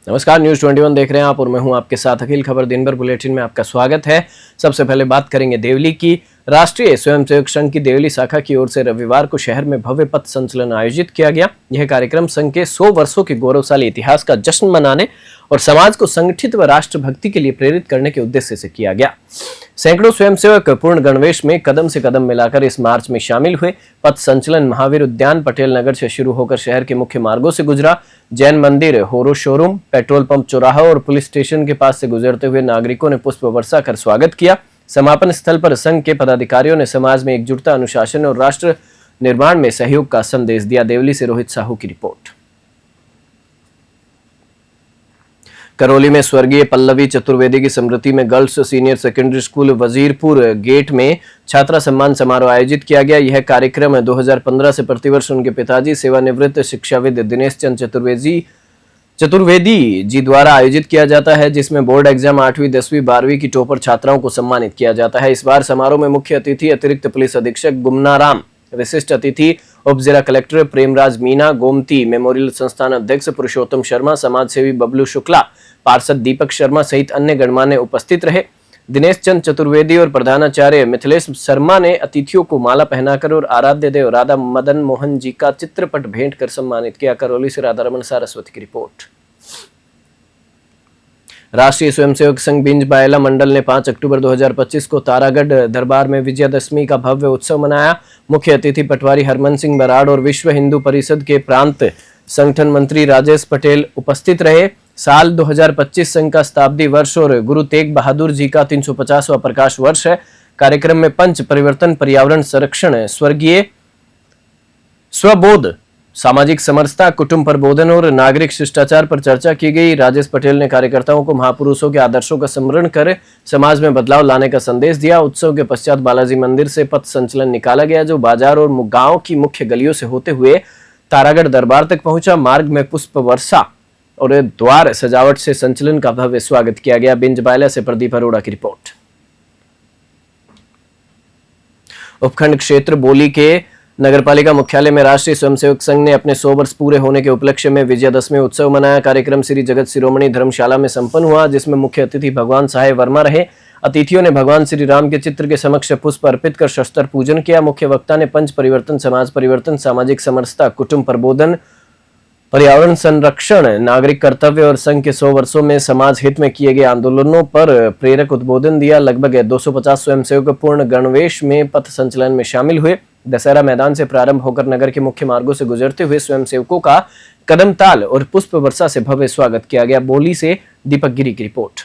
नमस्कार, न्यूज 21 देख रहे हैं आप और मैं हूं आपके साथ अखिल। खबर दिन भर बुलेटिन में आपका स्वागत है। सबसे पहले बात करेंगे देवली की। राष्ट्रीय स्वयंसेवक संघ की देवली शाखा की ओर से रविवार को शहर में भव्य पथ संचलन आयोजित किया गया। यह कार्यक्रम संघ के 100 वर्षों के गौरवशाली इतिहास का जश्न मनाने और समाज को संगठित व राष्ट्रभक्ति के लिए प्रेरित करने के उद्देश्य से किया गया। सैकड़ों स्वयंसेवक पूर्ण गणवेश में कदम से कदम मिलाकर इस मार्च में शामिल हुए। पथ संचलन महावीर उद्यान, पटेल नगर से शुरू होकर शहर के मुख्य मार्गों से गुजरा। जैन मंदिर, होरो शोरूम, पेट्रोल पंप चौराहा और पुलिस स्टेशन के पास से गुजरते हुए नागरिकों ने पुष्प वर्षा कर स्वागत किया। समापन स्थल पर संघ के पदाधिकारियों ने समाज में एकजुटता, अनुशासन और राष्ट्र निर्माण में सहयोग का संदेश दिया। देवली से रोहित साहू की रिपोर्ट। करौली में स्वर्गीय पल्लवी चतुर्वेदी की स्मृति में girls senior secondary school Wazirpur gate में छात्रा सम्मान समारोह आयोजित किया गया। यह कार्यक्रम 2015 से प्रतिवर्ष उनके पिताजी सेवानिवृत्त शिक्षाविद दिनेश चंद चतुर्वेदी जी द्वारा आयोजित किया जाता है, जिसमें बोर्ड एग्जाम 8वीं, 10वीं, 12वीं की टॉपर छात्राओं को सम्मानित किया जाता है। इस बार समारोह में मुख्य अतिथि अतिरिक्त पुलिस अधीक्षक गुमनाराम, विशिष्ट अतिथि उप जिला कलेक्टर प्रेमराज मीना, गोमती मेमोरियल संस्थान अध्यक्ष पुरुषोत्तम शर्मा, समाजसेवी बबलू शुक्ला, पार्षद दीपक शर्मा सहित अन्य गणमान्य उपस्थित रहे। दिनेश चंद चतुर्वेदी और प्रधानाचार्य मिथिलेश शर्मा ने अतिथियों को माला पहनाकर और आराध्य देव राधा मदन मोहन जी का चित्रपट भेंट कर सम्मानित किया। करौली से राधा रमन सारस्वती की रिपोर्ट। राष्ट्रीय स्वयंसेवक संघ बिंज बायला मंडल ने 5 अक्टूबर 2025 को तारागढ़ दरबार में विजयादशमी का भव्य उत्सव मनाया। मुख्य अतिथि पटवारी हरमन सिंह बराड़ और विश्व हिंदू परिषद के प्रांत संगठन मंत्री राजेश पटेल उपस्थित रहे। साल 2025 संघ का शताब्दी वर्ष और गुरु तेग बहादुर जी का 350वां प्रकाश वर्ष है। कार्यक्रम में पंच परिवर्तन, पर्यावरण संरक्षण, स्वर्गीय स्वबोध, सामाजिक समरसता, कुटुंब प्रबोधन और नागरिक शिष्टाचार पर चर्चा की गई। राजेश पटेल ने कार्यकर्ताओं को महापुरुषों के आदर्शों का स्मरण कर समाज में बदलाव लाने का संदेश दिया। उत्सव के पश्चात बालाजी मंदिर से पथ संचलन निकाला गया, जो बाजार और गांव की मुख्य गलियों से होते हुए तारागढ़ दरबार तक पहुंचा। मार्ग में पुष्प वर्षा और द्वार सजावट से संचलन का भव्य स्वागत किया गया। बिंज बायला से प्रदीप अरोड़ा की रिपोर्ट। उपखंड क्षेत्र बोली के नगरपालिका मुख्यालय में राष्ट्रीय स्वयंसेवक संघ ने अपने 100 वर्ष पूरे होने के उपलक्ष्य में विजयादशमी उत्सव मनाया। कार्यक्रम श्री जगत शिरोमणि धर्मशाला में संपन्न हुआ, जिसमें मुख्य अतिथि भगवान सहाय वर्मा रहे। अतिथियों ने भगवान श्री राम के चित्र के समक्ष पुष्प अर्पित कर शस्त्र पूजन किया। मुख्य वक्ता ने पंच परिवर्तन, समाज परिवर्तन, सामाजिक समरसता, कुटुंब प्रबोधन, पर्यावरण संरक्षण, नागरिक कर्तव्य और संघ के 100 वर्षों में समाज हित में किए गए आंदोलनों पर प्रेरक उद्बोधन दिया। लगभग 250 स्वयंसेवक पूर्ण गणवेश में पथ संचलन में शामिल हुए। दशहरा मैदान से प्रारंभ होकर नगर के मुख्य मार्गों से गुजरते हुए स्वयंसेवकों का कदम ताल और पुष्प वर्षा से भव्य स्वागत किया गया। बोली से दीपक गिरी की रिपोर्ट।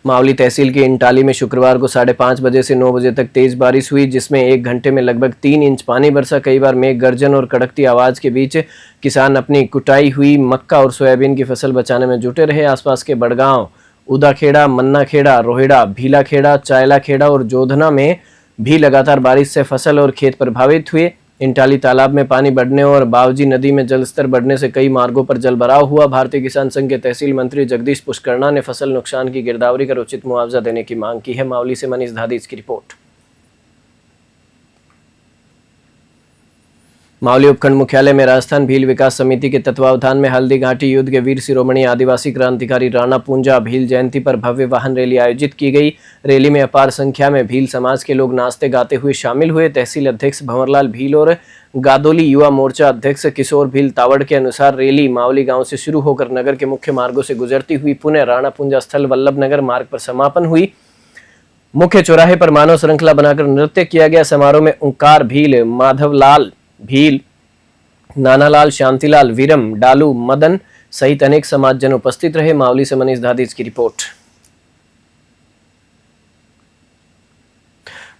मावली तहसील के इंटाली में शुक्रवार को 5:30 बजे से 9 बजे तक तेज बारिश हुई, जिसमें 1 घंटे में लगभग 3 इंच पानी बरसा। कई बार मेघ गर्जन और कड़कती आवाज के बीच किसान अपनी कुटाई हुई मक्का और सोयाबीन की फसल बचाने में जुटे रहे। आसपास के बड़गांव, उदाखेड़ा, मन्नाखेड़ा, रोहिड़ा, भीलाखेड़ा, चायलाखेड़ा और जोधना में भी लगातार बारिश से फसल और खेत प्रभावित हुए। इंटाली तालाब में पानी बढ़ने और बावजी नदी में जलस्तर बढ़ने से कई मार्गों पर जलभराव हुआ। भारतीय किसान संघ के तहसील मंत्री जगदीश पुष्करना ने फसल नुकसान की गिरदावरी कर उचित मुआवजा देने की मांग की है। मावली से मनीष धादीज की रिपोर्ट। मावली उपखंड मुख्यालय में राजस्थान भील विकास समिति के तत्वावधान में हल्दी घाटी युद्ध के वीर शिरोमणि आदिवासी क्रांतिकारी राणा पूंजा भील जयंती पर भव्य वाहन रैली आयोजित की गई। रैली में अपार संख्या में भील समाज के लोग नाचते गाते हुए शामिल हुए। तहसील अध्यक्ष भंवरलाल भील और गादोली युवा मोर्चा अध्यक्ष किशोर भील तावड़ के अनुसार रैली मावली गांव से शुरू होकर नगर के मुख्य मार्गों से गुजरती हुई पुनः राणा पूंजा स्थल वल्लभ नगर मार्ग पर समापन हुई। मुख्य चौराहे पर मानव श्रृंखला बनाकर नृत्य किया गया। समारोह में ओंकार भील, माधवलाल भील, नानालाल, शांतिलाल, वीरम, डालू, मदन सहित अनेक समाजजन उपस्थित रहे। मावली से मनीष धादीज की रिपोर्ट।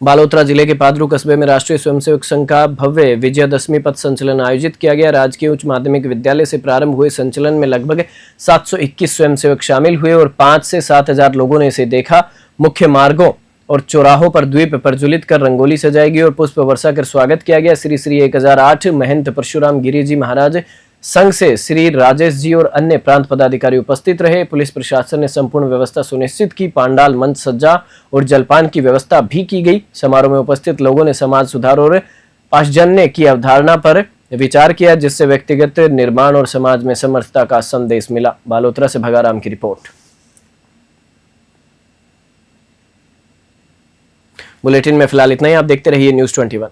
बालोतरा जिले के पादरू कस्बे में राष्ट्रीय स्वयंसेवक संघ का भव्य विजयादशमी पथ संचलन आयोजित किया गया। राजकीय उच्च माध्यमिक विद्यालय से प्रारंभ हुए संचलन में लगभग 721 स्वयंसेवक शामिल हुए और 5 से 7 हजार लोगों ने इसे देखा। मुख्य मार्गों और चौराहों पर द्वीप प्रज्वलित कर रंगोली सजाई गई और पुष्प वर्षा कर स्वागत किया गया। श्री 1008 महंत परशुराम गिरी जी महाराज संघ से श्री राजेश जी और अन्य प्रांत पदाधिकारी उपस्थित रहे। पुलिस प्रशासन ने संपूर्ण व्यवस्था सुनिश्चित की। पांडाल, मंच सज्जा और जलपान की व्यवस्था भी की गई। समारोह में उपस्थित लोगों ने समाज सुधार और पाशजन्य की अवधारणा पर विचार किया, जिससे व्यक्तिगत निर्माण और समाज में समरसता का संदेश मिला। बालोतरा से भगाराम की रिपोर्ट। बुलेटिन में फिलहाल इतना ही। आप देखते रहिए News 21।